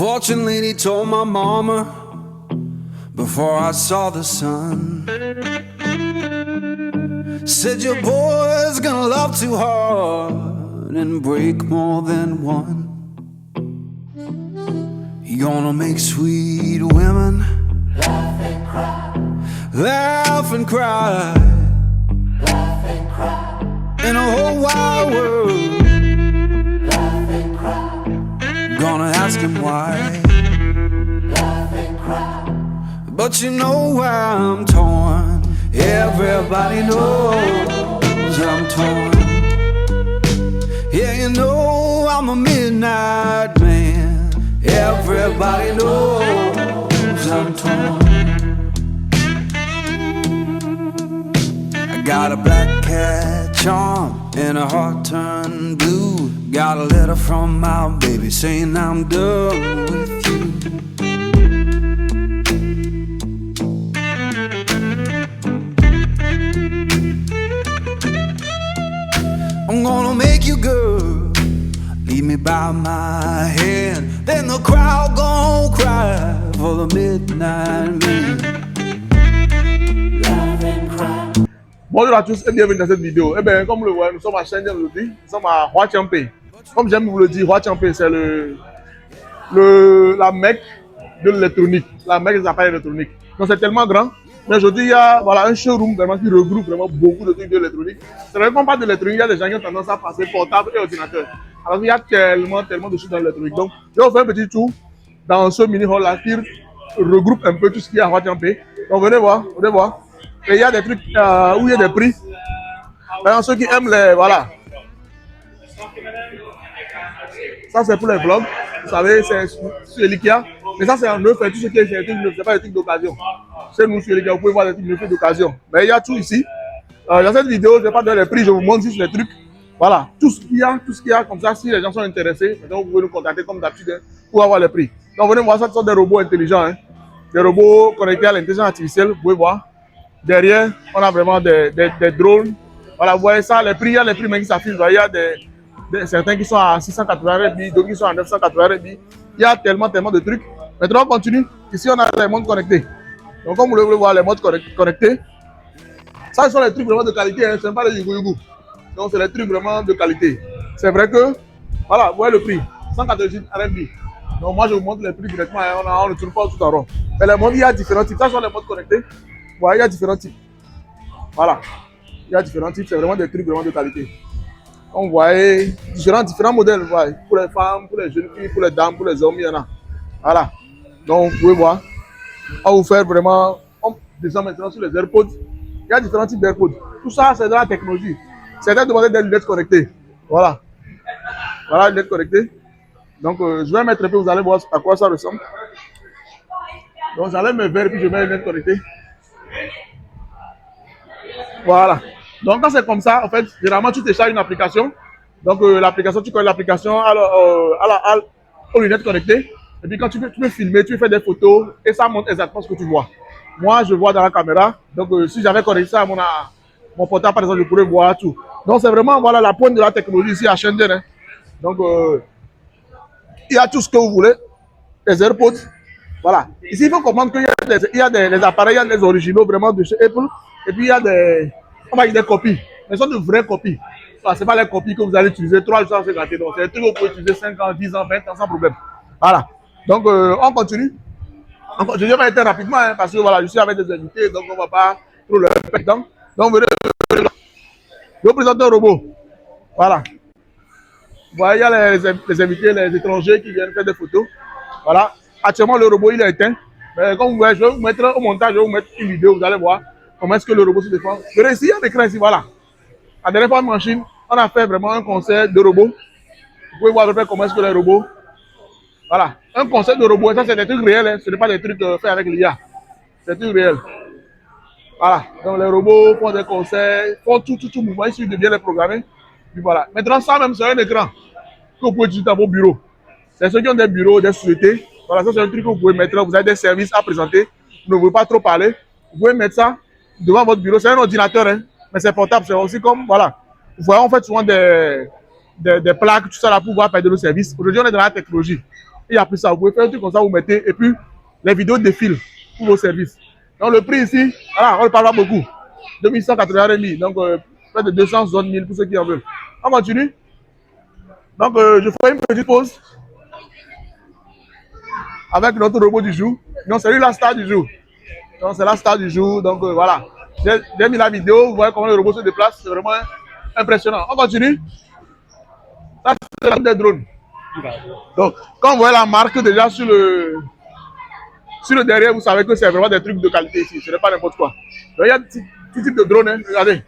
Fortune lady told my mama before I saw the sun. Said your boy's gonna love too hard and break more than one. You're gonna make sweet women laugh and cry, laugh and cry, laugh and cry. In a whole wide world, laugh and cry. Gonna ask him why, laugh and cry. But you know why I'm torn. Everybody knows I'm torn. Yeah, you know I'm a midnight man. Everybody knows I'm torn. I got a black cat charm and a heart turned blue. Got a letter from my baby saying I'm done with you. I'm gonna make you good, lead me by my hand. Then the crowd gon' cry for the midnight man. Laugh and cry. Bonjour à tous et bienvenue dans cette vidéo. Eh bien, comme vous le voyez, nous sommes à Shenzhen aujourd'hui. Nous sommes à Huatiangpei. Comme j'aime vous le dire, Huatiangpei c'est la Mecque de l'électronique, la Mecque des appareils électroniques. Donc c'est tellement grand. Mais aujourd'hui, il y a un showroom vraiment qui regroupe vraiment beaucoup de trucs d'électronique. C'est vrai qu'on parle d'électronique, il y a des gens qui ont tendance à passer portable et ordinateur. Alors il y a tellement de choses dans l'électronique. Donc je vais vous faire un petit tour dans ce mini hall là qui regroupe un peu tout ce qu'il y a à Huatiangpei. Donc venez voir, venez voir. Et il y a des trucs où il y a des prix. Par exemple, ceux qui aiment les... Voilà. Ça, c'est pour les vlogs. Vous savez, c'est sur l'IKEA. Mais ça, c'est en neuf. Tout ce qui est des trucs neufs, ce n'est pas des trucs d'occasion. Chez nous, sur l'IKEA, vous pouvez voir des trucs neufs d'occasion. Mais il y a tout ici. Dans cette vidéo, je ne vais pas donner les prix. Je vous montre juste les trucs. Voilà. Tout ce qu'il y a comme ça, si les gens sont intéressés, donc vous pouvez nous contacter comme d'habitude pour avoir les prix. Donc, venez voir ça. Ce sont des robots intelligents. Hein. Des robots connectés à l'intelligence artificielle. Vous pouvez voir. Derrière, on a vraiment des drones. Voilà, vous voyez ça, les prix, il y a les prix même qui s'affichent. Il y a certains qui sont à 680 RMB, d'autres qui sont à 980 RMB. Il y a tellement de trucs. Maintenant, on continue. Ici, on a les montres connectées. Donc, comme vous le voulez voir, les montres connectées. Ça, ce sont les trucs vraiment de qualité. Hein. Ce n'est pas les yugu. Donc, c'est les trucs vraiment de qualité. C'est vrai que, voilà, vous voyez le prix. 188 RMB. Donc, moi, je vous montre les prix directement. Hein. On ne tourne pas tout en rond. Mais les montres, il y a différents types. Ça, ce sont les montres connectées. Voilà, il y a différents types. Voilà. Il y a différents types, c'est vraiment des trucs vraiment de qualité. On voit différents modèles. Vous voyez. Pour les femmes, pour les jeunes filles, pour les dames, pour les hommes, il y en a. Voilà. Donc, vous pouvez voir. On va vous faire vraiment. On descend maintenant sur les AirPods. Il y a différents types d'AirPods. Tout ça, c'est de la technologie. Certains demandent des lunettes connectées. Voilà. Voilà, lunettes connectées. Donc, je vais mettre un peu, vous allez voir à quoi ça ressemble. Donc, j'enlève mes verres et puis je mets les lunettes connectées. Voilà. Donc quand c'est comme ça, en fait, généralement tu télécharges une application. Donc l'application, tu connais l'application aux lunettes connectées. Et puis quand tu peux filmer, tu peux faire des photos et ça montre exactement ce que tu vois. Moi, je vois dans la caméra. Donc si j'avais connecté ça à mon portable, par exemple, je pourrais voir tout. Donc c'est vraiment voilà, la pointe de la technologie ici à Shenzhen. Hein. Donc il y a tout ce que vous voulez. Les AirPods. Voilà. Ici, il faut comprendre qu'il y a des appareils, il y a des originaux vraiment de chez Apple. Et puis, il y a des copies. Mais ce sont de vraies copies. Ce n'est pas les copies que vous allez utiliser 3 ans, c'est gâté. Donc, c'est des trucs que vous pouvez utiliser 5 ans, 10 ans, 20 ans sans problème. Voilà. Donc, on continue. Je vais arrêter rapidement hein, parce que voilà, je suis avec des invités. Donc, on ne va pas trop le répéter. Donc, venez. Je vous présente un robot. Voilà. Vous voyez, il y a les invités, les étrangers qui viennent faire des photos. Voilà. Actuellement, le robot, il est éteint. Mais comme vous voyez, je vais vous mettre au montage, je vais vous mettre une vidéo, vous allez voir comment est-ce que le robot se défend. Vous voyez ici, il y a l'écran ici, voilà. La dernière fois en Chine, on a fait vraiment un concert de robots. Vous pouvez voir à peu près comment est-ce que les robots... Voilà, un concert de robots, ça c'est des trucs réels, hein. Ce n'est pas des trucs faits avec l'IA. C'est des trucs réels. Voilà, donc les robots font des concerts, font tout mouvement, il suffit de bien les programmer. Puis voilà, maintenant ça même c'est un écran que vous pouvez utiliser dans vos bureaux. C'est ceux qui ont des bureaux, des sociétés. Voilà, ça c'est un truc que vous pouvez mettre là, vous avez des services à présenter, vous ne voulez pas trop parler. Vous pouvez mettre ça devant votre bureau, c'est un ordinateur, hein, mais c'est portable, c'est aussi comme, voilà. Vous voyez, on fait souvent des plaques, tout ça là pour pouvoir payer nos services. Aujourd'hui, on est dans la technologie. Et après ça, vous pouvez faire un truc comme ça, vous mettez, et puis les vidéos défilent pour vos services. Donc le prix ici, voilà, on ne parle pas beaucoup. 2180 RMB, donc près de 260 000 pour ceux qui en veulent. On continue. Donc je ferai une petite pause avec notre robot du jour. Donc c'est lui la star du jour. Donc c'est la star du jour, donc voilà. J'ai mis la vidéo, vous voyez comment le robot se déplace, c'est vraiment impressionnant. On continue. Ça c'est la des drones. Donc quand vous voyez la marque déjà sur le derrière, vous savez que c'est vraiment des trucs de qualité ici, ce n'est pas n'importe quoi. Donc il y a tout type de drones, hein. Regardez.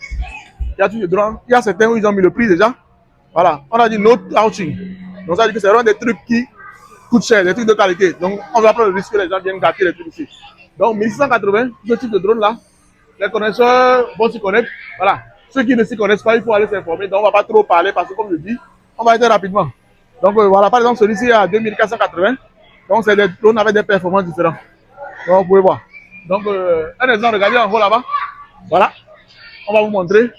Il y a tout type de drones. Il y a certains où ils ont mis le prix déjà. Voilà, on a dit no outing. Donc ça veut dire que c'est vraiment des trucs qui coûtent cher, des trucs de qualité. Donc on va prendre le risque que les gens viennent gâter les trucs ici. Donc 1680, ce type de drone là, les connaisseurs vont s'y connaître. Voilà, ceux qui ne s'y connaissent pas, il faut aller s'informer. Donc on ne va pas trop parler parce que comme je dis, on va être rapidement. Donc voilà, par exemple celui-ci à 2480. Donc c'est des drones avec des performances différentes. Donc vous pouvez voir. Donc un exemple, regardez en haut là-bas. Voilà, on va vous montrer.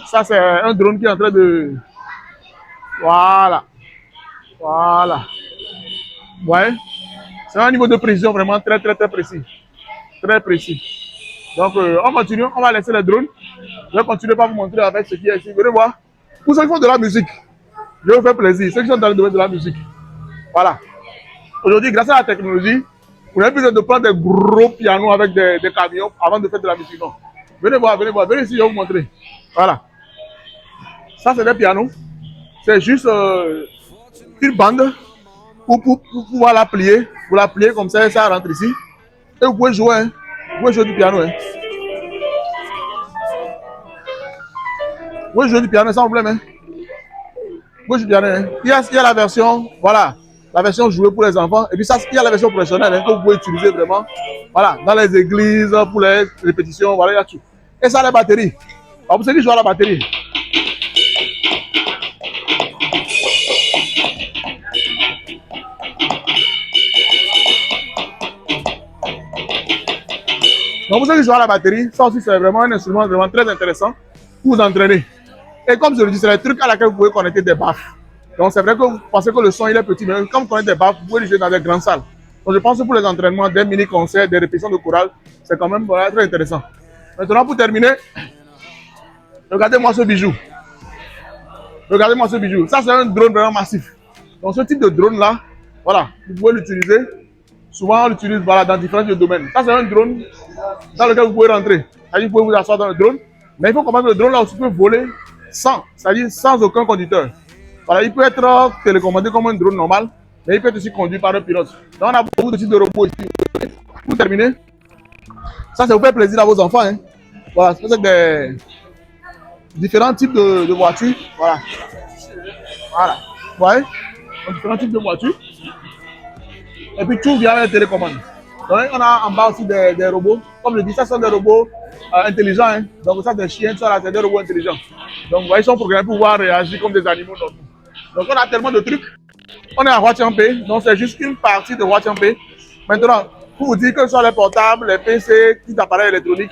Ça c'est un drone qui est en train de... Voilà. Voilà. Vous voyez? C'est un niveau de précision vraiment très précis. Très précis. Donc, on continue. On va laisser les drones. Je vais continuer par vous montrer avec ce qui est ici. Venez voir. Pour ceux qui font de la musique, je vais vous faire plaisir. Ceux qui sont dans le domaine de la musique. Voilà. Aujourd'hui, grâce à la technologie, vous n'avez plus besoin de prendre des gros pianos avec des camions avant de faire de la musique. Non. Venez voir, venez voir. Venez ici, je vais vous montrer. Voilà. Ça, c'est des pianos. C'est juste une bande pour pouvoir la plier. Vous la pliez comme ça, ça rentre ici. Et vous pouvez jouer. Hein. Vous pouvez jouer du piano. Hein. Vous pouvez jouer du piano sans problème. Hein. Vous pouvez jouer du piano. Hein. Il y a la version, voilà, la version jouée pour les enfants. Et puis ça, il y a la version professionnelle hein, que vous pouvez utiliser vraiment. Voilà, dans les églises, pour les répétitions, voilà, il y a tout. Et ça, les batteries. Alors, vous savez jouer à la batterie. Donc vous allez jouer à la batterie, ça aussi c'est vraiment un instrument vraiment très intéressant pour vous entraîner. Et comme je le dis, c'est les trucs à laquelle vous pouvez connecter des baffes. Donc c'est vrai que vous pensez que le son il est petit, mais quand vous connectez des baffes, vous pouvez les jouer dans des grandes salles. Donc je pense que pour les entraînements, des mini-concerts, des répétitions de chorale, c'est quand même voilà, très intéressant. Maintenant pour terminer, regardez-moi ce bijou. Regardez-moi ce bijou. Ça c'est un drone vraiment massif. Donc ce type de drone là, voilà, vous pouvez l'utiliser. Souvent on l'utilise voilà, dans différents domaines. Ça c'est un drone dans lequel vous pouvez rentrer. C'est-à-dire vous pouvez vous asseoir dans le drone. Mais il faut comprendre que le drone là aussi peut voler sans, c'est-à-dire sans aucun conducteur. Voilà, il peut être télécommandé comme un drone normal, mais il peut être aussi conduit par un pilote. Donc on a beaucoup de types de robots ici. Pour terminer, ça vous fait plaisir à vos enfants. Hein. Voilà, c'est des différents types de voitures. Voilà. Voilà. Vous voyez? Donc, différents types de voitures. Et puis tout via la télécommande. Donc on a en bas aussi des robots. Comme je dis, ça sont des robots intelligents. Hein. Donc ça, des chiens, ça c'est des robots intelligents. Donc vous voyez, ils sont programmés pour pouvoir réagir comme des animaux normaux. Donc on a tellement de trucs. On est à Huatiangpé, donc c'est juste une partie de Huatiangpé. Maintenant, pour vous dire que ce sont les portables, les PC, les appareils électroniques,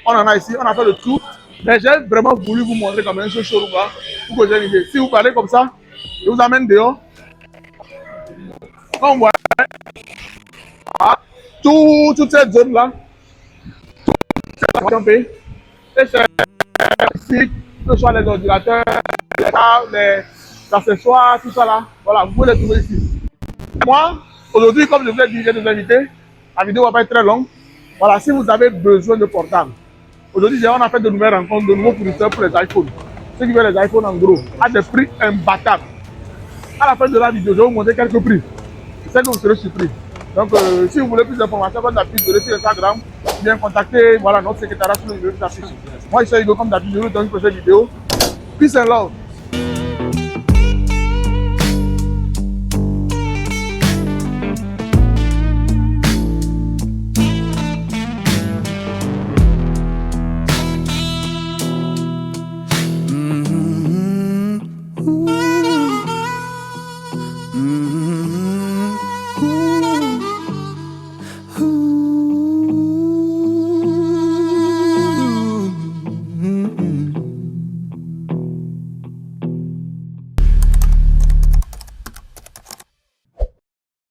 on en a ici, on a fait le tour. Mais j'ai vraiment voulu vous montrer quand même ce showroom-là pour que j'ai une idée. Si vous parlez comme ça, je vous amène dehors. On voit toute cette zone-là, et c'est ici, que ce soit les ordinateurs, les accessoires, tout ça là, voilà, vous pouvez les trouver ici. Moi, aujourd'hui, comme je vous ai dit, j'ai des invités, la vidéo va pas être très longue. Voilà, si vous avez besoin de portables, aujourd'hui, on a fait de nouvelles rencontres, de nouveaux fournisseurs pour les iPhones. Ceux qui veulent les iPhones en gros, à des prix imbattables. À la fin de la vidéo, je vais vous montrer quelques prix. C'est que vous serez surpris. Donc, si vous voulez plus d'informations, comme d'habitude, vous sur Instagram, bien contacter voilà, notre secrétariat sur le numéro de s'affiche. Moi, je suis Hugo, comme d'habitude, je vous donne une prochaine vidéo. Peace and love.